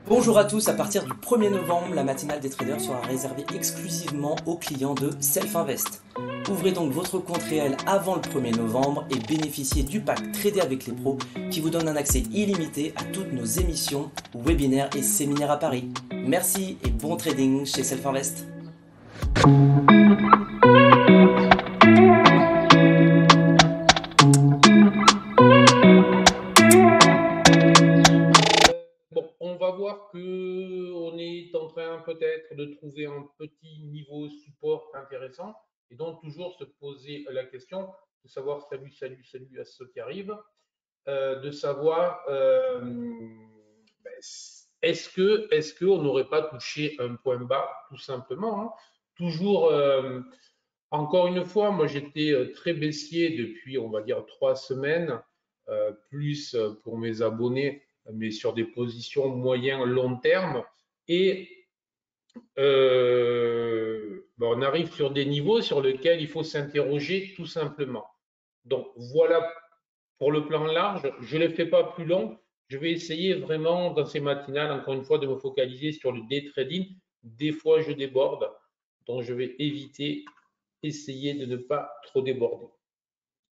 Bonjour à tous, à partir du 1er novembre, la matinale des traders sera réservée exclusivement aux clients de Self-Invest. Ouvrez donc votre compte réel avant le 1er novembre et bénéficiez du pack Trader avec les pros qui vous donne un accès illimité à toutes nos émissions, webinaires et séminaires à Paris. Merci et bon trading chez Self-Invest. Bon, on va voir que on est en train peut-être de trouver un petit niveau support intéressant et donc toujours se poser la question de savoir, salut à ceux qui arrivent, de savoir est-ce qu'on n'aurait pas touché un point bas tout simplement, hein. Toujours, encore une fois, moi j'étais très baissier depuis, on va dire, 3 semaines, plus pour mes abonnés, mais sur des positions moyen long terme. Et on arrive sur des niveaux sur lesquels il faut s'interroger tout simplement. Donc voilà pour le plan large. Je ne le fais pas plus long. Je vais essayer vraiment dans ces matinales, encore une fois, de me focaliser sur le day trading. Des fois, je déborde, donc je vais éviter, essayer de ne pas trop déborder.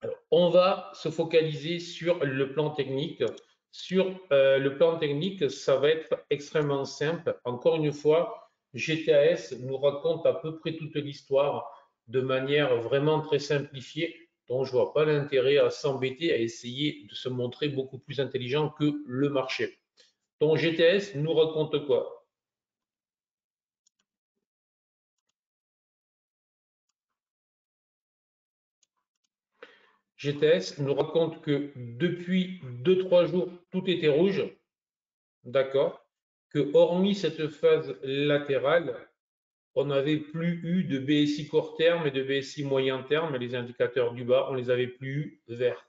Alors, on va se focaliser sur le plan technique. Sur le plan technique, ça va être extrêmement simple. Encore une fois, GTAS nous raconte à peu près toute l'histoire de manière vraiment très simplifiée, donc je ne vois pas l'intérêt à s'embêter à essayer de se montrer beaucoup plus intelligent que le marché. Donc GTS nous raconte quoi? GTS nous raconte que depuis 2-3 jours, tout était rouge, d'accord? Que hormis cette phase latérale, on n'avait plus eu de BSI court terme et de BSI moyen terme, les indicateurs du bas, on ne les avait plus eu verts.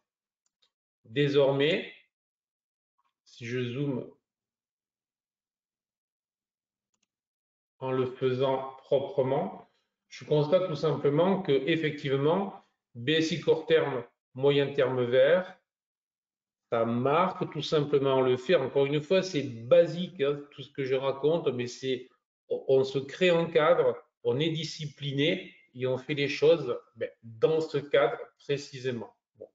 Désormais, si je zoome en le faisant proprement, je constate tout simplement que effectivement, BSI court terme, moyen terme vert, ça marque tout simplement le fait. Encore une fois, c'est basique, hein, tout ce que je raconte, mais c'est on se crée un cadre, on est discipliné et on fait les choses dans ce cadre précisément. Bon.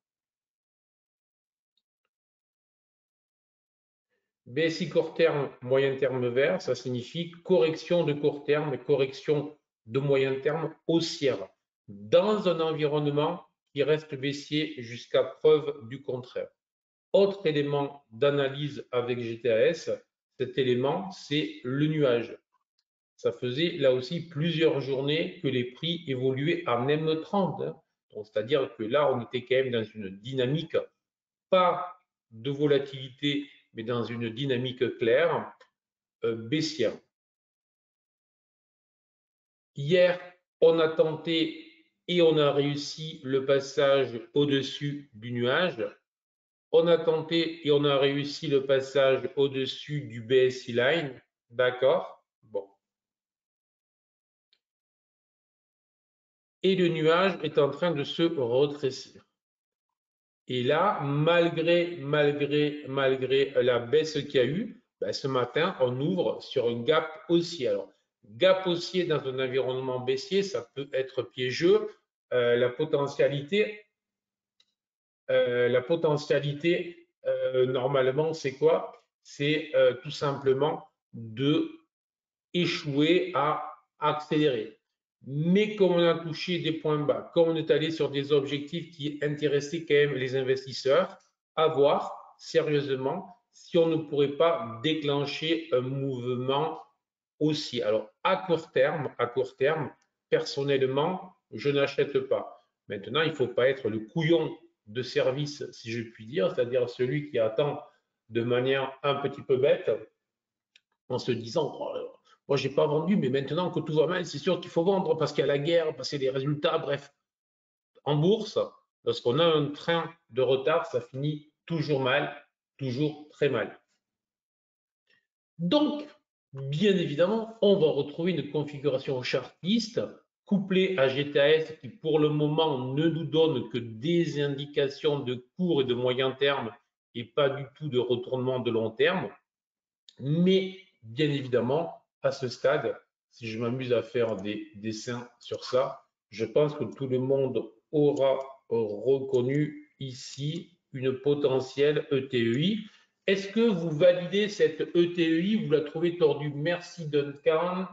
BSI court terme, moyen terme vert, ça signifie correction de court terme et correction de moyen terme haussière dans un environnement qui reste baissier jusqu'à preuve du contraire. Autre élément d'analyse avec GTAS, cet élément, c'est le nuage. Ça faisait là aussi plusieurs journées que les prix évoluaient en M30, hein. C'est-à-dire que là, on était quand même dans une dynamique, pas de volatilité, mais dans une dynamique claire, baissière. Hier, on a tenté et on a réussi le passage au-dessus du nuage. On a tenté et on a réussi le passage au-dessus du BSI line. D'accord? Bon. Et le nuage est en train de se retrécir. Et là, malgré la baisse qu'il y a eu, ce matin, on ouvre sur un gap haussier. Alors, gap haussier dans un environnement baissier, ça peut être piégeux. La potentialité, normalement, c'est quoi? C'est tout simplement de échouer à accélérer. Mais comme on a touché des points bas, comme on est allé sur des objectifs qui intéressaient quand même les investisseurs, à voir sérieusement si on ne pourrait pas déclencher un mouvement aussi. Alors, à court terme, personnellement, je n'achète pas. Maintenant, il ne faut pas être le couillon de service, si je puis dire, c'est-à-dire celui qui attend de manière un petit peu bête en se disant oh, moi j'ai pas vendu, mais maintenant que tout va mal, c'est sûr qu'il faut vendre parce qu'il y a la guerre, parce qu'il y a des résultats, bref. En bourse, lorsqu'on a un train de retard, ça finit toujours mal, toujours très mal. Donc, bien évidemment, on va retrouver une configuration chartiste couplée à GTAS qui pour le moment ne nous donne que des indications de court et de moyen terme et pas du tout de retournement de long terme. Mais bien évidemment, à ce stade, si je m'amuse à faire des dessins sur ça, je pense que tout le monde aura reconnu ici une potentielle ETEI. Est-ce que vous validez cette ETEI? Vous la trouvez tordue? Merci Duncan.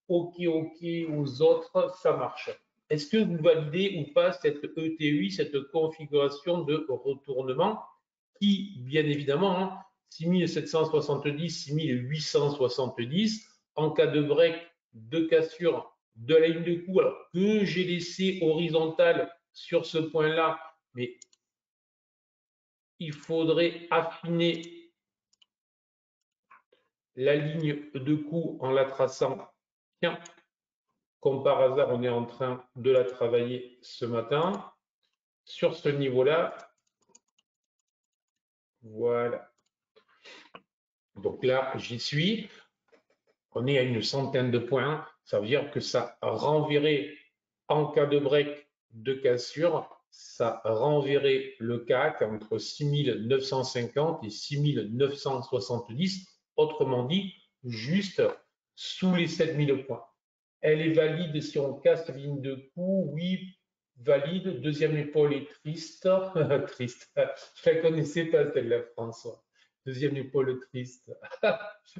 OK, OK aux autres, ça marche. Est-ce que vous validez ou pas cette ETEI, cette configuration de retournement qui, bien évidemment, 6770, 6870, en cas de break, de cassure de la ligne de coup, alors que j'ai laissé horizontale sur ce point-là, mais il faudrait affiner la ligne de coup en la traçant. Tiens, comme par hasard, on est en train de la travailler ce matin. Sur ce niveau-là, voilà. Donc là, j'y suis. On est à une centaine de points. Ça veut dire que ça renverrait, en cas de break de cassure, ça renverrait le CAC entre 6950 et 6970. Autrement dit, juste sous les 7000 points. Elle est valide si on casse la ligne de coup. Oui, valide. Deuxième épaule est triste. Triste. Je ne la connaissais pas celle-là, François. Deuxième épaule triste.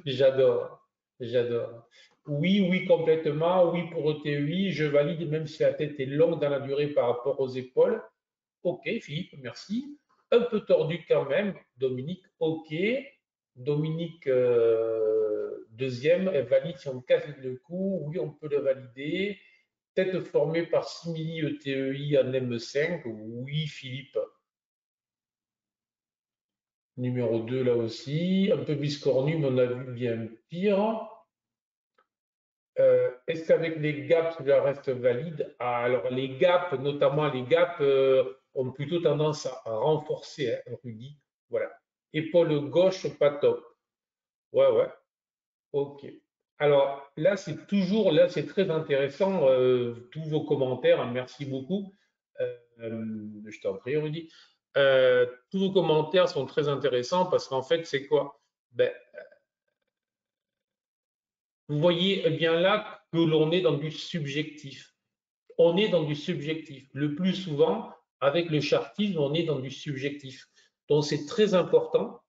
J'adore. J'adore. Oui, oui, complètement. Oui pour ETEI. Je valide même si la tête est longue dans la durée par rapport aux épaules. OK, Philippe, merci. Un peu tordu quand même. Dominique, OK. Dominique, deuxième, elle valide si on casse le coup. Oui, on peut le valider. Tête formée par simili ETEI en M5. Oui, Philippe. Numéro 2 là aussi. Un peu biscornu, mais on a vu bien pire. Est-ce qu'avec les gaps, cela reste valide? Alors, les gaps, notamment les gaps, ont plutôt tendance à renforcer, hein, Rudy. Voilà. Épaule gauche, pas top. Ouais, ouais. OK. Alors, là, c'est toujours, là, c'est très intéressant, tous vos commentaires. Hein, merci beaucoup. Je t'en prie, Rudy. Tous vos commentaires sont très intéressants parce qu'en fait, c'est quoi? Ben, vous voyez bien là que l'on est dans du subjectif. On est dans du subjectif. Le plus souvent, avec le chartisme, on est dans du subjectif. Donc, c'est très important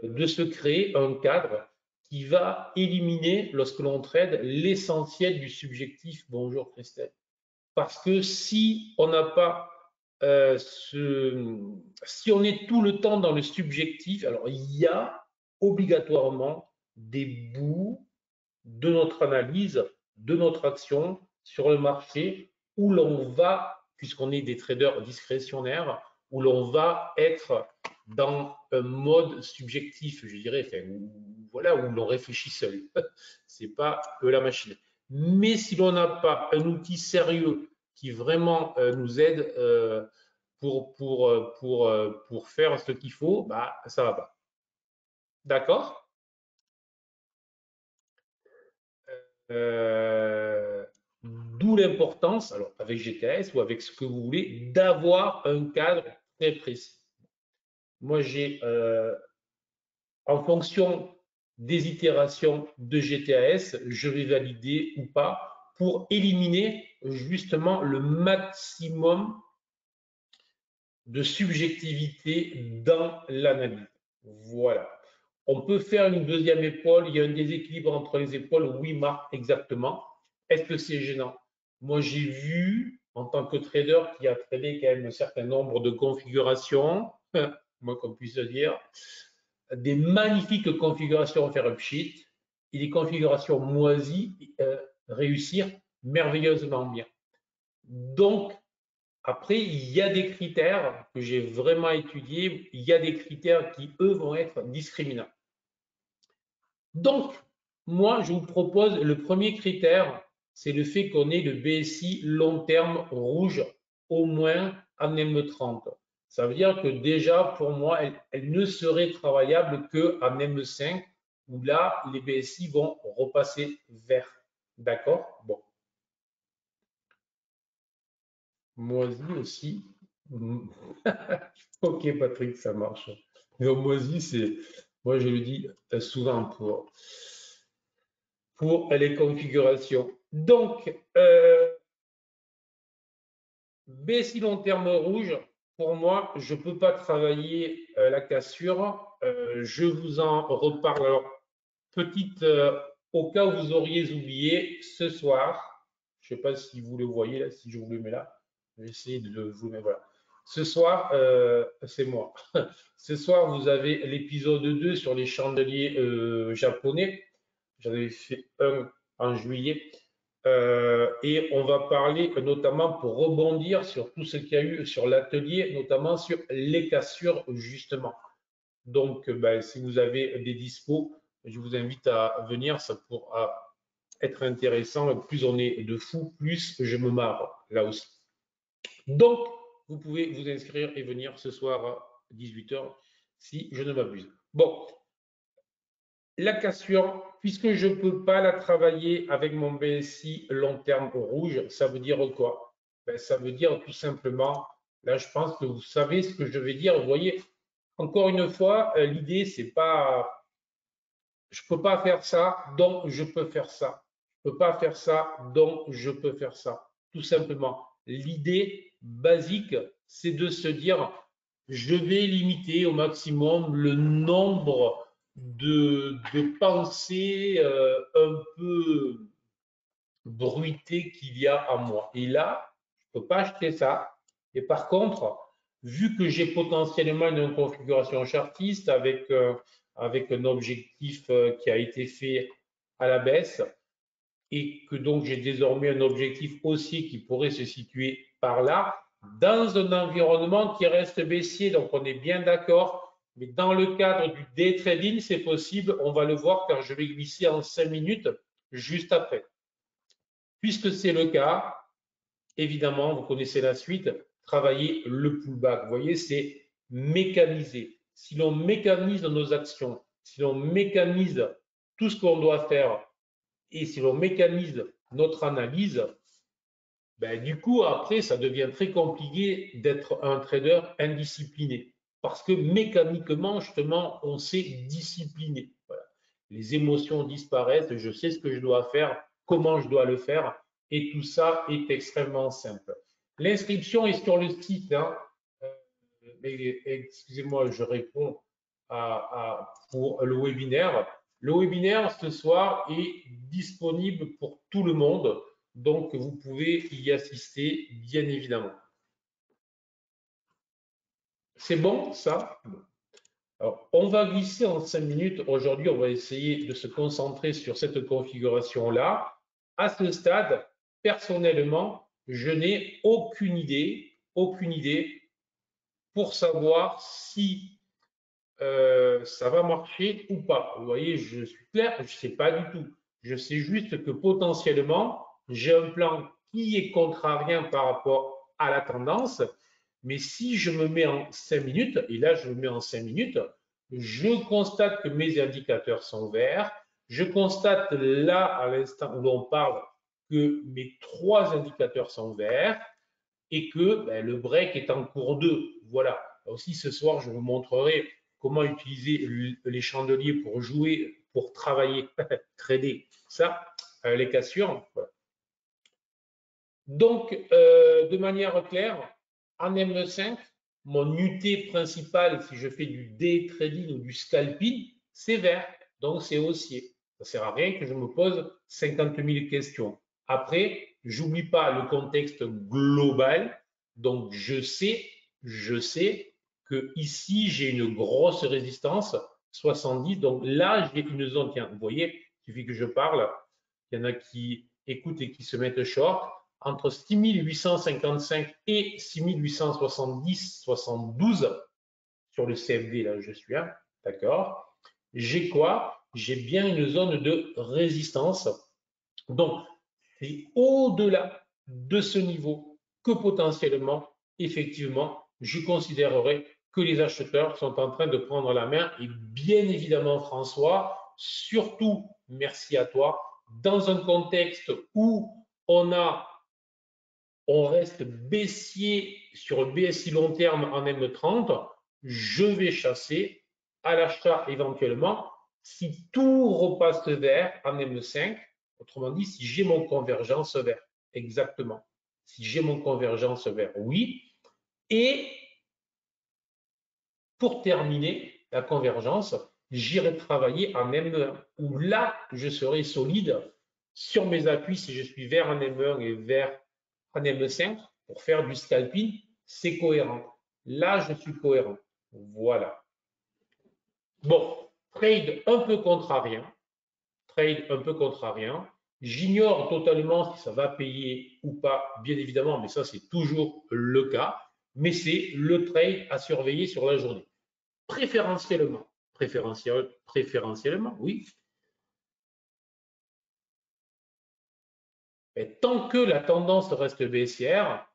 de se créer un cadre qui va éliminer, lorsque l'on trade, l'essentiel du subjectif. Bonjour Christelle. Parce que si on n'a pas si on est tout le temps dans le subjectif, alors il y a obligatoirement des bouts de notre analyse, de notre action sur le marché où l'on va, puisqu'on est des traders discrétionnaires, où l'on va être dans un mode subjectif, je dirais, enfin, voilà, où l'on réfléchit seul. C'est pas la machine. Mais si l'on n'a pas un outil sérieux qui vraiment nous aide pour faire ce qu'il faut, bah, ça va pas. D'accord? D'où l'importance, alors avec GTS ou avec ce que vous voulez, d'avoir un cadre très précis. Moi, j'ai, en fonction des itérations de GTAS, je vais valider ou pas pour éliminer justement le maximum de subjectivité dans l'analyse. Voilà. On peut faire une deuxième épaule, il y a un déséquilibre entre les épaules, oui, Marc, exactement. Est-ce que c'est gênant? Moi, j'ai vu, en tant que trader qui a tradé quand même un certain nombre de configurations, moi qu'on puisse dire, des magnifiques configurations faire upsheet et des configurations moisies réussir merveilleusement bien. Donc, après, il y a des critères que j'ai vraiment étudiés, il y a des critères qui, eux, vont être discriminants. Donc, moi, je vous propose le premier critère, c'est le fait qu'on ait le BSI long terme rouge au moins en M30. Ça veut dire que déjà, pour moi, elle ne serait travaillable qu'en M5, où là, les BSI vont repasser vert. D'accord? Bon. Moisi aussi. Ok, Patrick, ça marche. Mais moisi, c'est Moi, je le dis souvent pour les configurations. Donc, baissier long terme rouge, pour moi, je ne peux pas travailler la cassure. Je vous en reparle. Alors, petite, au cas où vous auriez oublié, ce soir, je ne sais pas si vous le voyez là, si je vous le mets là, je vais essayer de vous le mettre, voilà. Ce soir, c'est moi. Ce soir, vous avez l'épisode 2 sur les chandeliers japonais. J'en avais fait un en juillet. Et on va parler notamment pour rebondir sur tout ce qu'il y a eu sur l'atelier, notamment sur les cassures justement. Donc, ben, si vous avez des dispos, je vous invite à venir, ça pourra être intéressant. Plus on est de fous, plus je me marre là aussi. Donc, vous pouvez vous inscrire et venir ce soir à 18 h si je ne m'abuse. Bon, la cassure, puisque je ne peux pas la travailler avec mon BSI long terme rouge, ça veut dire quoi? Ben, ça veut dire tout simplement, là je pense que vous savez ce que je vais dire. Vous voyez, encore une fois, l'idée, c'est pas, je ne peux pas faire ça, donc je peux faire ça. Je ne peux pas faire ça, donc je peux faire ça. Tout simplement. L'idée basique, c'est de se dire, je vais limiter au maximum le nombre de pensées un peu bruitées qu'il y a en moi. Et là, je ne peux pas acheter ça. Et par contre, vu que j'ai potentiellement une configuration chartiste avec un objectif qui a été fait à la baisse, et que donc j'ai désormais un objectif haussier qui pourrait se situer par là, dans un environnement qui reste baissier, donc on est bien d'accord, mais dans le cadre du day trading, c'est possible, on va le voir car je vais glisser en 5 minutes juste après. Puisque c'est le cas, évidemment, vous connaissez la suite, travailler le pullback. Vous voyez, c'est mécaniser. Si l'on mécanise nos actions, si l'on mécanise tout ce qu'on doit faire et si l'on mécanise notre analyse, ben, du coup, après, ça devient très compliqué d'être un trader indiscipliné. Parce que mécaniquement, justement, on s'est discipliné. Voilà. Les émotions disparaissent, je sais ce que je dois faire, comment je dois le faire, et tout ça est extrêmement simple. L'inscription est sur le site. Hein. Excusez-moi, je réponds pour le webinaire. Le webinaire ce soir est disponible pour tout le monde, donc vous pouvez y assister bien évidemment. C'est bon ça? Alors, on va glisser en 5 minutes. Aujourd'hui, on va essayer de se concentrer sur cette configuration-là. À ce stade, personnellement, je n'ai aucune idée pour savoir si ça va marcher ou pas. Vous voyez, je suis clair, je ne sais pas du tout. Je sais juste que potentiellement, j'ai un plan qui est contrarien par rapport à la tendance. Mais si je me mets en 5 minutes, et là je me mets en 5 minutes, je constate que mes indicateurs sont verts. Je constate là, à l'instant où l'on parle, que mes 3 indicateurs sont verts et que ben, le break est en cours 2. Voilà. Aussi, ce soir, je vous montrerai comment utiliser les chandeliers pour jouer, pour travailler, trader. Ça, les cassures. Voilà. Donc, de manière claire, en M5, mon UT principal, si je fais du day trading ou du scalping, c'est vert, donc c'est haussier. Ça ne sert à rien que je me pose 50 000 questions. Après, j'oublie pas le contexte global, donc je sais que ici j'ai une grosse résistance, 70, donc là j'ai une zone, tiens, vous voyez, il suffit que je parle, il y en a qui écoutent et qui se mettent short, entre 6855 et 6870-72 sur le CFD, là où je suis, hein, d'accord. J'ai quoi? J'ai bien une zone de résistance. Donc, c'est au-delà de ce niveau que potentiellement, effectivement, je considérerais que les acheteurs sont en train de prendre la main. Et bien évidemment, François, surtout, merci à toi, dans un contexte où on reste baissier sur le BSI long terme en M30, je vais chasser à l'achat éventuellement si tout repasse vert en M5, autrement dit, si j'ai mon convergence vert. Exactement. Si j'ai mon convergence vert, oui. Et pour terminer la convergence, j'irai travailler en M1, où là, je serai solide sur mes appuis si je suis vert en M1 et vert en M5 pour faire du scalping, c'est cohérent. Là, je suis cohérent. Voilà. Bon, trade un peu contrariant. Trade un peu contrariant. J'ignore totalement si ça va payer ou pas, bien évidemment, mais ça, c'est toujours le cas. Mais c'est le trade à surveiller sur la journée. Préférentiellement, oui. Et tant que la tendance reste baissière,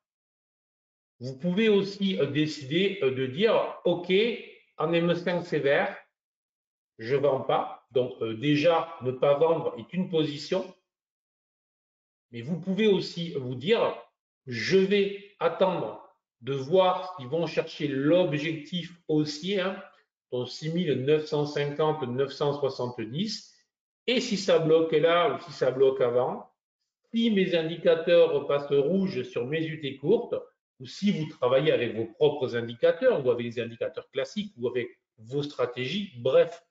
vous pouvez aussi décider de dire, OK, en M5 sévère, je ne vends pas. Donc déjà, ne pas vendre est une position. Mais vous pouvez aussi vous dire, je vais attendre de voir s'ils vont chercher l'objectif haussier, hein, donc 6950, 970. Et si ça bloque là ou si ça bloque avant, si mes indicateurs passent rouge sur mes UT courtes, ou si vous travaillez avec vos propres indicateurs ou avec les indicateurs classiques ou avec vos stratégies, bref,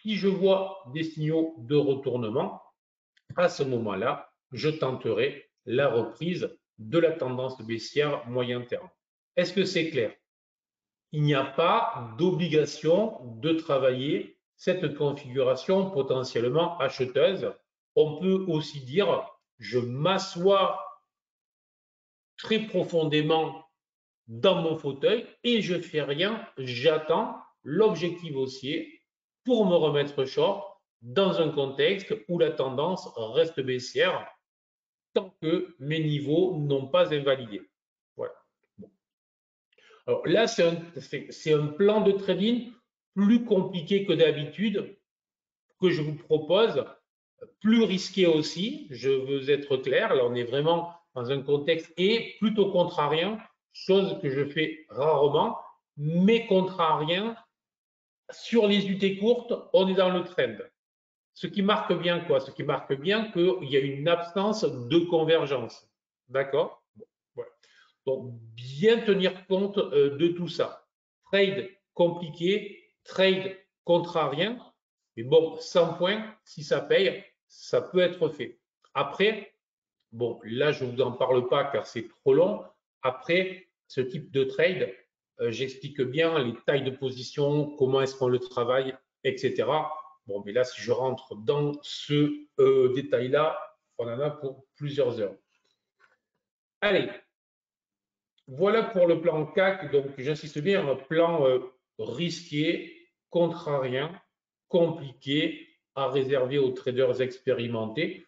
si je vois des signaux de retournement, à ce moment-là, je tenterai la reprise de la tendance baissière moyen terme. Est-ce que c'est clair? Il n'y a pas d'obligation de travailler cette configuration potentiellement acheteuse. On peut aussi dire, je m'assois très profondément dans mon fauteuil et je fais rien, j'attends l'objectif haussier pour me remettre short dans un contexte où la tendance reste baissière tant que mes niveaux n'ont pas invalidé. Voilà. Bon. Alors là, c'est un plan de trading plus compliqué que d'habitude que je vous propose, plus risqué aussi, je veux être clair, là on est vraiment dans un contexte et plutôt contrarien, chose que je fais rarement, mais contrarien, sur les UT courtes, on est dans le trend. Ce qui marque bien quoi? Ce qui marque bien qu'il y a une absence de convergence. D'accord? Bon, voilà. Donc, bien tenir compte de tout ça. Trade compliqué, trade contrarien, mais bon, 100 points, si ça paye, ça peut être fait. Après, bon, là, je ne vous en parle pas car c'est trop long. Après, ce type de trade, j'explique bien les tailles de position, comment est-ce qu'on le travaille, etc. Bon, mais là, si je rentre dans ce détail-là, on en a pour plusieurs heures. Allez, voilà pour le plan CAC. Donc, j'insiste bien, un plan risqué, contrarien, compliqué, à réserver aux traders expérimentés.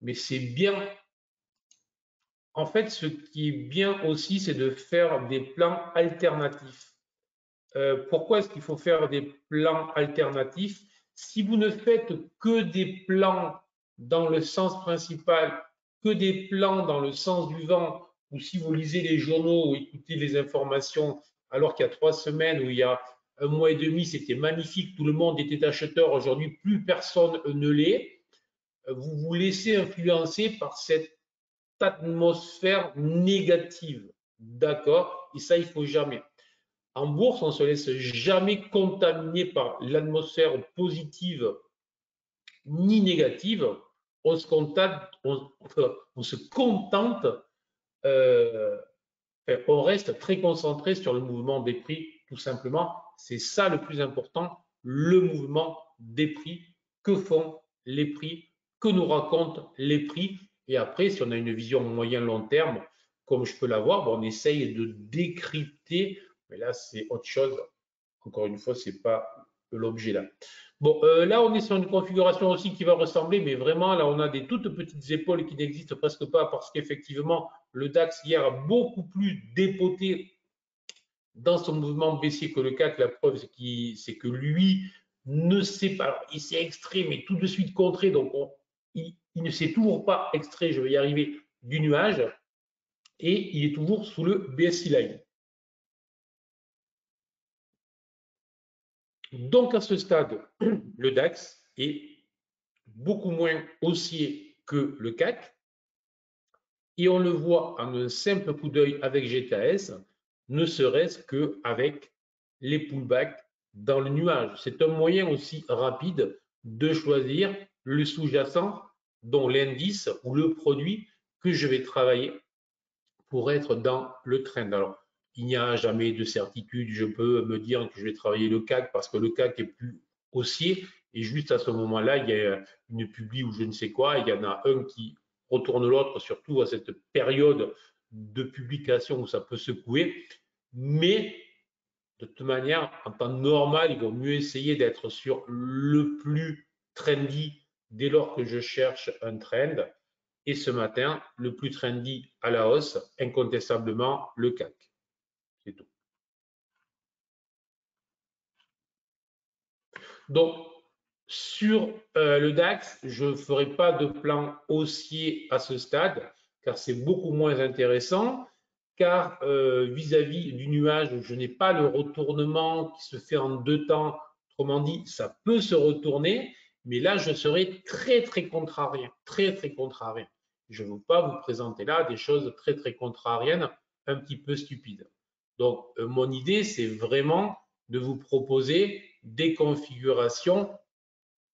Mais c'est bien. En fait, ce qui est bien aussi, c'est de faire des plans alternatifs. Pourquoi est-ce qu'il faut faire des plans alternatifs? Si vous ne faites que des plans dans le sens principal, que des plans dans le sens du vent, ou si vous lisez les journaux ou écoutez les informations, alors qu'il y a 3 semaines ou il y a un mois et demi, c'était magnifique, tout le monde était acheteur, aujourd'hui plus personne ne l'est, vous vous laissez influencer par cette atmosphère négative. D'accord? Et ça, il faut jamais. En bourse, on ne se laisse jamais contaminer par l'atmosphère positive ni négative. On se contente, on reste très concentré sur le mouvement des prix, tout simplement. C'est ça le plus important, le mouvement des prix. Que font les prix? Que nous racontent les prix? Et après, si on a une vision moyen-long terme, comme je peux l'avoir, on essaye de décrypter, mais là, c'est autre chose. Encore une fois, ce n'est pas l'objet là. Bon, là, on est sur une configuration aussi qui va ressembler, mais vraiment, là, on a des toutes petites épaules qui n'existent presque pas parce qu'effectivement, le DAX hier a beaucoup plus dépoté dans son mouvement baissier que le CAC. La preuve, c'est que lui ne sait pas. Alors, il s'est extrait, mais tout de suite contré. Donc, il ne s'est toujours pas extrait, je vais y arriver, du nuage. Et il est toujours sous le BSI Line. Donc à ce stade, le DAX est beaucoup moins haussier que le CAC et on le voit en un simple coup d'œil avec GTS, ne serait-ce qu'avec les pullbacks dans le nuage. C'est un moyen aussi rapide de choisir le sous-jacent, dont l'indice ou le produit que je vais travailler pour être dans le trend. Alors, il n'y a jamais de certitude. Je peux me dire que je vais travailler le CAC parce que le CAC est plus haussier. Et juste à ce moment-là, il y a une publi ou je ne sais quoi. Il y en a un qui retourne l'autre, surtout à cette période de publication où ça peut secouer. Mais de toute manière, en temps normal, il vaut mieux essayer d'être sur le plus trendy dès lors que je cherche un trend. Et ce matin, le plus trendy à la hausse, incontestablement, le CAC. C'est tout. Donc, sur le DAX, je ne ferai pas de plan haussier à ce stade, car c'est beaucoup moins intéressant, car vis-à-vis du nuage, je n'ai pas le retournement qui se fait en deux temps. Autrement dit, ça peut se retourner, mais là, je serai très, très contrarié, très, très contrarié. Je ne veux pas vous présenter là des choses très, très contrariennes, un petit peu stupides. Donc, mon idée, c'est vraiment de vous proposer des configurations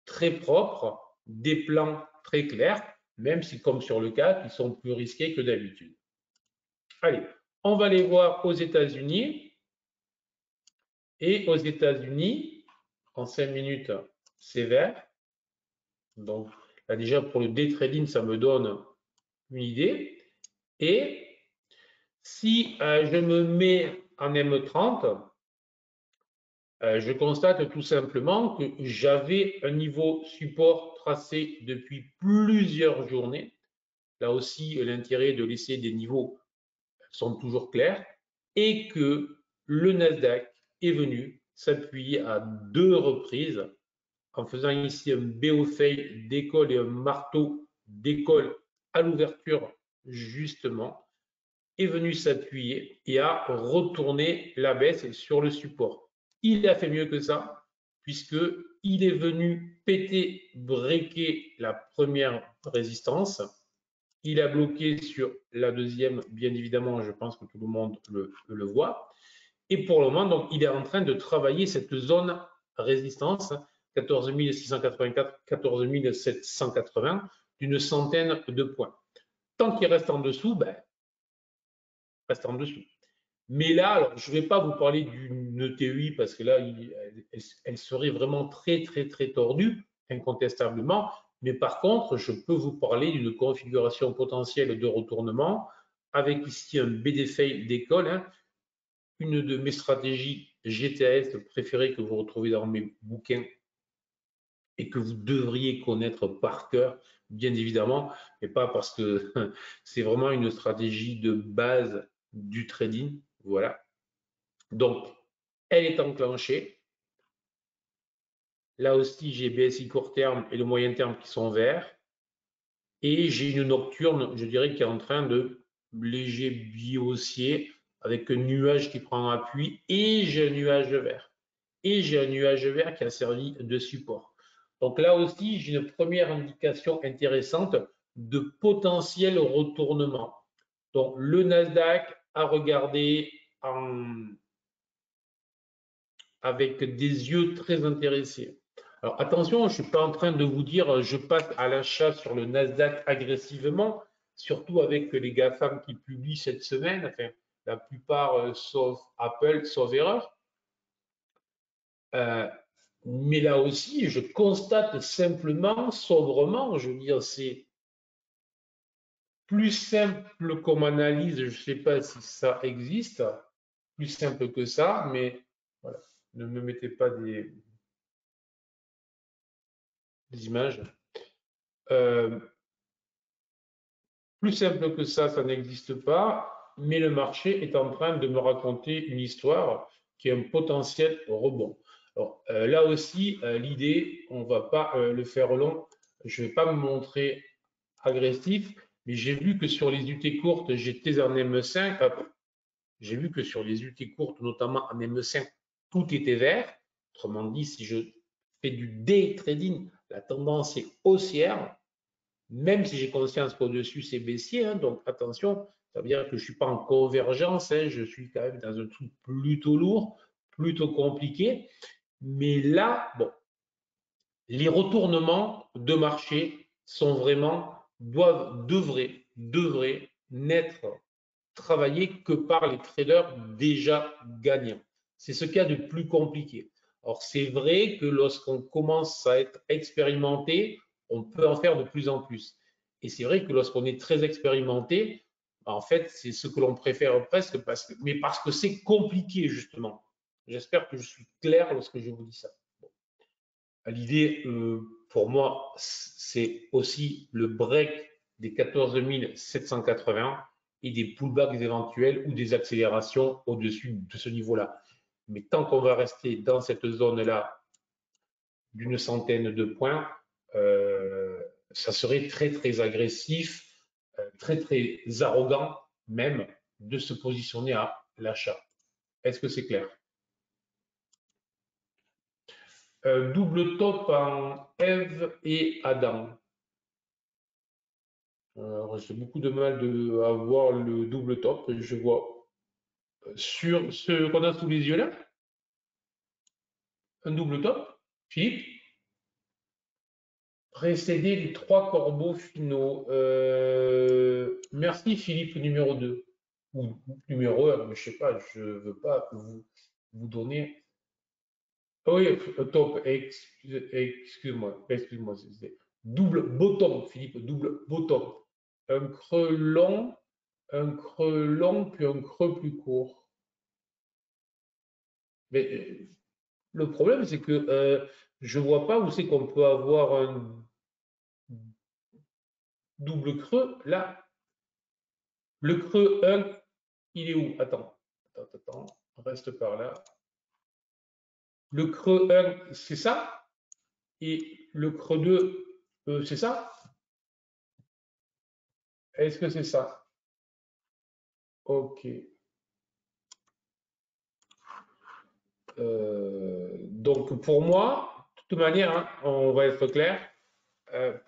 très propres, des plans très clairs, même si, comme sur le cas, ils sont plus risqués que d'habitude. Allez, on va les voir aux États-Unis. Et aux États-Unis, en 5 minutes, c'est vert. Donc, là, déjà, pour le day trading, ça me donne une idée. Et si je me mets en M30, je constate tout simplement que j'avais un niveau support tracé depuis plusieurs journées. Là aussi, l'intérêt de laisser des niveaux sont toujours clairs et que le Nasdaq est venu s'appuyer à 2 reprises en faisant ici un BO fail d'école et un marteau d'école à l'ouverture justement, est venu s'appuyer et a retourné la baisse sur le support. Il a fait mieux que ça, puisqu'il est venu péter, breaker la première résistance. Il a bloqué sur la deuxième, bien évidemment, je pense que tout le monde le voit. Et pour le moment, donc, il est en train de travailler cette zone résistance, 14 684, 14 780, d'une centaine de points. Tant qu'il reste en dessous, ben, reste en dessous. Mais là, alors, je ne vais pas vous parler d'une ETI parce que là, elle serait vraiment très, très, très tordue, incontestablement. Mais par contre, je peux vous parler d'une configuration potentielle de retournement avec ici un BD d'école, hein, une de mes stratégies GTS préférées que vous retrouvez dans mes bouquins et que vous devriez connaître par cœur, bien évidemment, et pas parce que c'est vraiment une stratégie de base du trading. Voilà. Donc, elle est enclenchée. Là aussi, j'ai BSI court terme et le moyen terme qui sont verts. Et j'ai une nocturne, je dirais, qui est en train de léger bi-haussier avec un nuage qui prend appui et j'ai un nuage vert. Et j'ai un nuage vert qui a servi de support. Donc là aussi, j'ai une première indication intéressante de potentiel retournement. Donc le Nasdaq a regardé avec des yeux très intéressés. Alors attention, je ne suis pas en train de vous dire je passe à l'achat sur le Nasdaq agressivement, surtout avec les GAFAM qui publient cette semaine, enfin la plupart sauf Apple, sauf erreur. Mais là aussi, je constate simplement, sobrement, je veux dire, c'est plus simple comme analyse, je ne sais pas si ça existe, plus simple que ça, mais voilà, ne me mettez pas des images. Plus simple que ça n'existe pas, mais le marché est en train de me raconter une histoire qui a un potentiel rebond. Alors, là aussi, l'idée, on ne va pas le faire long, je ne vais pas me montrer agressif, mais j'ai vu que sur les UT courtes, j'étais en M5, j'ai vu que sur les UT courtes, notamment en M5, tout était vert. Autrement dit, si je fais du day trading, la tendance est haussière, même si j'ai conscience qu'au-dessus c'est baissier, hein, donc attention, ça veut dire que je ne suis pas en convergence, hein, je suis quand même dans un truc plutôt lourd, plutôt compliqué. Mais là, bon, les retournements de marché sont vraiment, devraient n'être travaillés que par les traders déjà gagnants. C'est ce qu'il y a de plus compliqué. Alors, c'est vrai que lorsqu'on commence à être expérimenté, on peut en faire de plus en plus. Et c'est vrai que lorsqu'on est très expérimenté, en fait, c'est ce que l'on préfère presque, mais parce que c'est compliqué, justement. J'espère que je suis clair lorsque je vous dis ça. L'idée, pour moi, c'est aussi le break des 14 780 et des pullbacks éventuels ou des accélérations au-dessus de ce niveau-là. Mais tant qu'on va rester dans cette zone-là d'une centaine de points, ça serait très, très agressif, très, très arrogant même de se positionner à l'achat. Est-ce que c'est clair? Double top en Ève et Adam. J'ai beaucoup de mal à voir le double top. Je vois sur ce qu'on a sous les yeux là, un double top, Philippe, précédé des trois corbeaux finaux. Merci Philippe numéro 2 ou numéro 1, je sais pas, je veux pas vous donner. Ah oui, top, excuse-moi, c'est double bottom, Philippe, double bottom. Un creux long, puis un creux plus court. Mais le problème, c'est que je ne vois pas où c'est qu'on peut avoir un double creux. Là, le creux 1, il est où? Attends, reste par là. Le creux 1, c'est ça? Et le creux 2, c'est ça? Est-ce que c'est ça? Ok. Donc, pour moi, de toute manière, hein, on va être clair.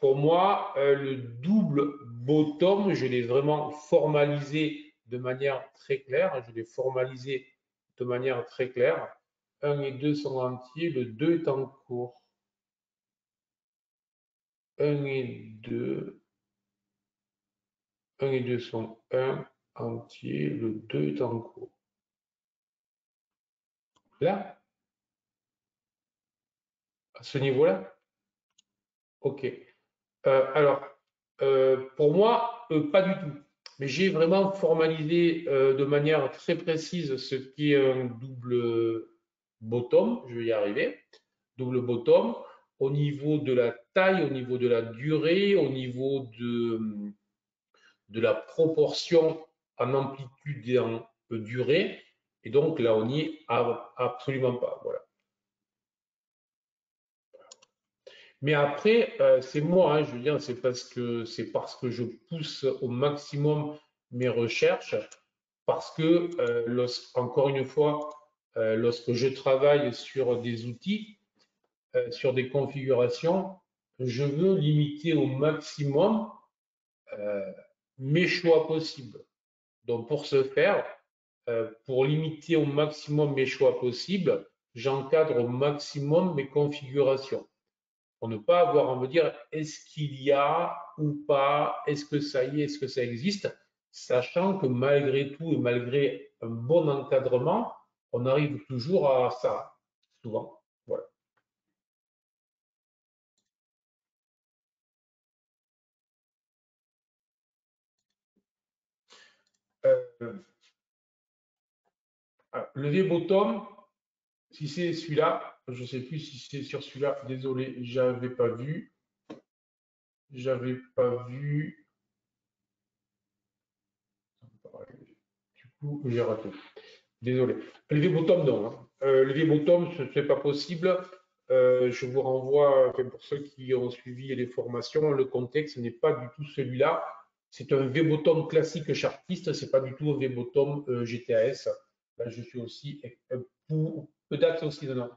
Pour moi, le double bottom, je l'ai vraiment formalisé de manière très claire. Je l'ai formalisé de manière très claire. 1 et 2 sont entiers, le 2 est en cours. 1 et 2, 1 et 2 sont 1 entier, le 2 est en cours. Là, à ce niveau-là, ok. Alors, pour moi, pas du tout. Mais j'ai vraiment formalisé de manière très précise ce qui est un double bottom. Je vais y arriver. Double bottom au niveau de la taille, au niveau de la durée, au niveau de la proportion en amplitude et en durée. Et donc là, on n'y est absolument pas. Voilà. Mais après, c'est moi, hein, je veux dire, c'est parce que je pousse au maximum mes recherches, parce que, encore une fois, lorsque je travaille sur des outils, sur des configurations, je veux limiter au maximum euh, mes choix possibles. Donc, pour ce faire, pour limiter au maximum mes choix possibles, j'encadre au maximum mes configurations pour ne pas avoir à me dire est-ce qu'il y a ou pas, est-ce que ça y est, est-ce que ça existe, sachant que malgré tout et malgré un bon encadrement, on arrive toujours à ça, souvent. Voilà. Euh, levier bottom, si c'est celui-là, je ne sais plus si c'est sur celui-là, désolé, j'avais pas vu. J'avais pas vu. Du coup, j'ai raté. Désolé. Levier bottom, non. Hein. Levier bottom, ce n'est pas possible. Je vous renvoie, enfin, pour ceux qui ont suivi les formations, le contexte n'est pas du tout celui-là. C'est un V-bottom classique chartiste, c'est pas du tout un V-bottom GTAS. Là, je suis aussi peut-être aussi non.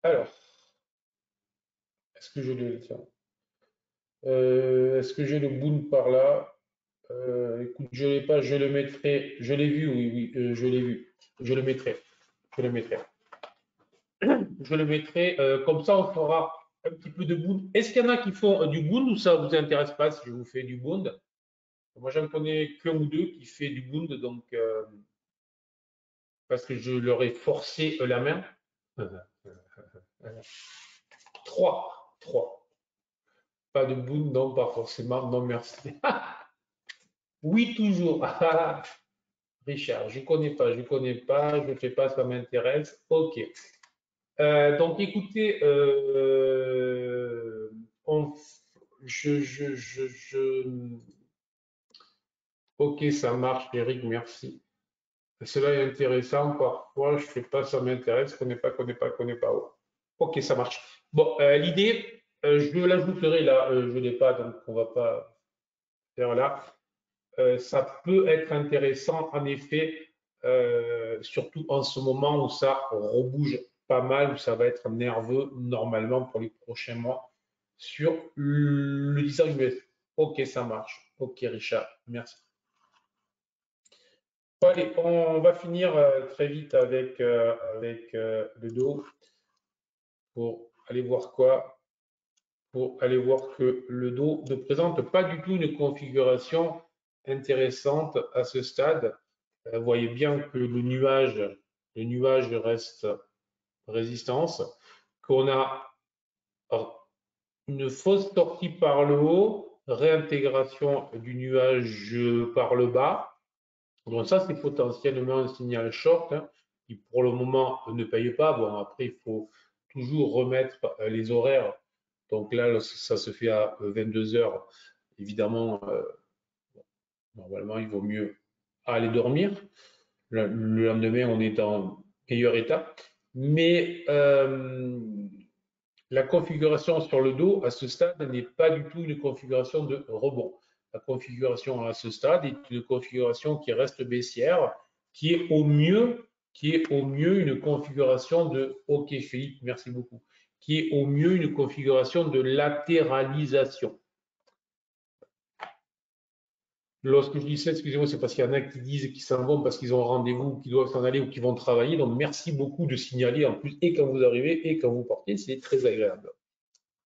Alors, est-ce que je le tiens est-ce que j'ai le boom par là? Écoute, je l'ai pas, je le mettrai. Je l'ai vu, oui, oui, je l'ai vu. Je le mettrai. Je le mettrai. Je le mettrai. Comme ça, on fera un petit peu de boom. Est-ce qu'il y en a qui font du boom ou ça vous intéresse pas si je vous fais du boom? Moi, j'en connais qu'un ou deux qui fait du boom, donc parce que je leur ai forcé la main. Trois, trois. Pas de boom, non, pas forcément. Non, merci. Oui, toujours. Richard, je connais pas, je connais pas, je fais pas, ça m'intéresse. Ok. Donc, écoutez, on- ok, ça marche, Eric, merci. Cela est intéressant. Parfois, je fais pas, ça m'intéresse, connais pas, connais pas, connais pas. Ouais. Ok, ça marche. Bon, l'idée, je l'ajouterai là, je l'ai pas, donc on va pas faire là. Ça peut être intéressant, en effet, surtout en ce moment où ça rebouge pas mal, où ça va être nerveux normalement pour les prochains mois sur le design US. Ok, ça marche. Ok, Richard, merci. Bon, allez, on va finir très vite avec le dos pour aller voir quoi? Pour aller voir que le dos ne présente pas du tout une configuration intéressante à ce stade. Vous voyez bien que le nuage reste résistance, qu'on a une fausse sortie par le haut, réintégration du nuage par le bas. Donc ça, c'est potentiellement un signal short hein, qui pour le moment ne paye pas. Bon, après, il faut toujours remettre les horaires. Donc là, ça se fait à 22 heures. Évidemment, normalement, il vaut mieux aller dormir. Le lendemain, on est en meilleur état. Mais la configuration sur le dos, à ce stade, n'est pas du tout une configuration de rebond. La configuration à ce stade est une configuration qui reste baissière, qui est au mieux, une configuration de, ok Philippe, merci beaucoup, qui est au mieux une configuration de latéralisation. Lorsque je dis ça, excusez-moi, c'est parce qu'il y en a qui disent qu'ils s'en vont parce qu'ils ont rendez-vous, qu'ils doivent s'en aller ou qu'ils vont travailler. Donc, merci beaucoup de signaler en plus et quand vous arrivez et quand vous partez, c'est très agréable.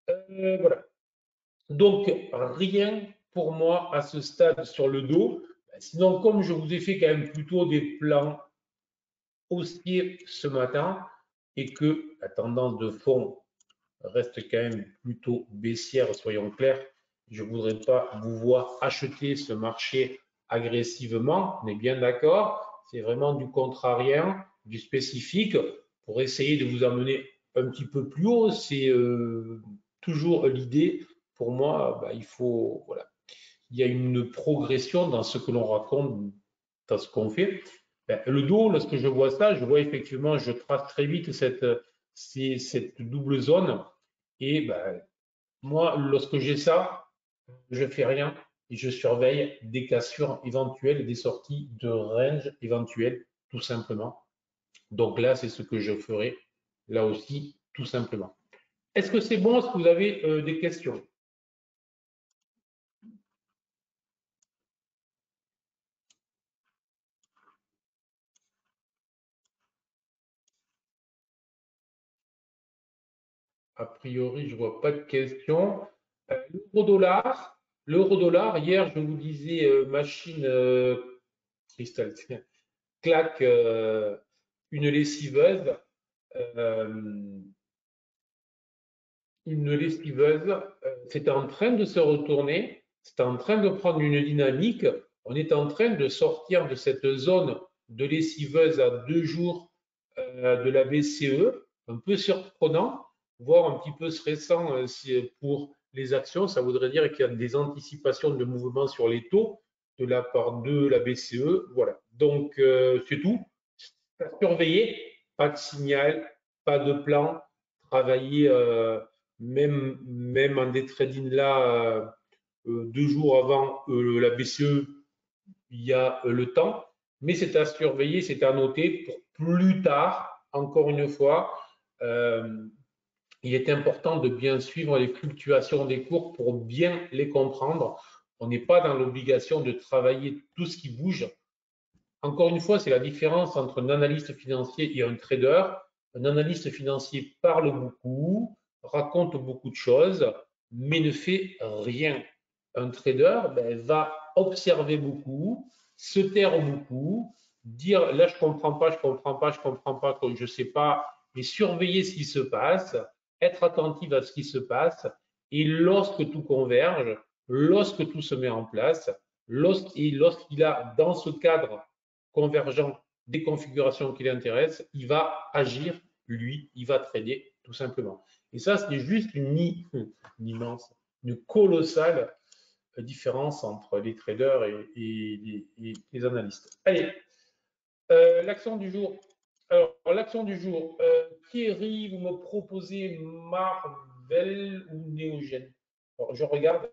Voilà. Donc, rien pour moi à ce stade sur le dos. Sinon, comme je vous ai fait quand même plutôt des plans haussiers ce matin et que la tendance de fond reste quand même plutôt baissière, soyons clairs, je ne voudrais pas vous voir acheter ce marché agressivement, on est bien d'accord, c'est vraiment du contrarien, du spécifique pour essayer de vous amener un petit peu plus haut, c'est toujours l'idée. Pour moi, bah, il faut, voilà, il y a une progression dans ce que l'on raconte, dans ce qu'on fait. Ben, le dos, lorsque je vois ça, je vois effectivement, je trace très vite cette double zone. Et ben, moi, lorsque j'ai ça, je fais rien et je surveille des cassures éventuelles, des sorties de range éventuelles, tout simplement. Donc là, c'est ce que je ferai, là aussi, tout simplement. Est-ce que c'est bon? Est-ce que vous avez des questions? A priori, je ne vois pas de questions. L'euro-dollar, hier, je vous disais, machine cristal, claque, une lessiveuse. euh, une lessiveuse, c'est en train de se retourner, c'est en train de prendre une dynamique. On est en train de sortir de cette zone de lessiveuse à 2 jours de la BCE, un peu surprenant, voire un petit peu stressant pour les actions. Ça voudrait dire qu'il y a des anticipations de mouvements sur les taux de la part de la BCE. Voilà. Donc, c'est tout. Surveiller, pas de signal, pas de plan, travailler même en des trading là 2 jours avant la BCE, il y a le temps, mais c'est à surveiller, c'est à noter pour plus tard, encore une fois, il est important de bien suivre les fluctuations des cours pour bien les comprendre. On n'est pas dans l'obligation de travailler tout ce qui bouge. Encore une fois, c'est la différence entre un analyste financier et un trader. Un analyste financier parle beaucoup, raconte beaucoup de choses, mais ne fait rien. Un trader va observer beaucoup, se taire beaucoup, dire là je comprends pas, je comprends pas, je comprends pas, je sais pas, mais surveiller ce qui se passe, être attentif à ce qui se passe, et lorsque tout converge, lorsque tout se met en place, lorsqu'il a dans ce cadre convergent des configurations qui l'intéressent, il va agir, lui, il va trader, tout simplement. Et ça, c'est juste une immense, une colossale différence entre les traders et les analystes. Allez, l'action du jour. Alors, l'action du jour. Thierry, vous me proposez Marvel ou Néogène? Alors, je regarde.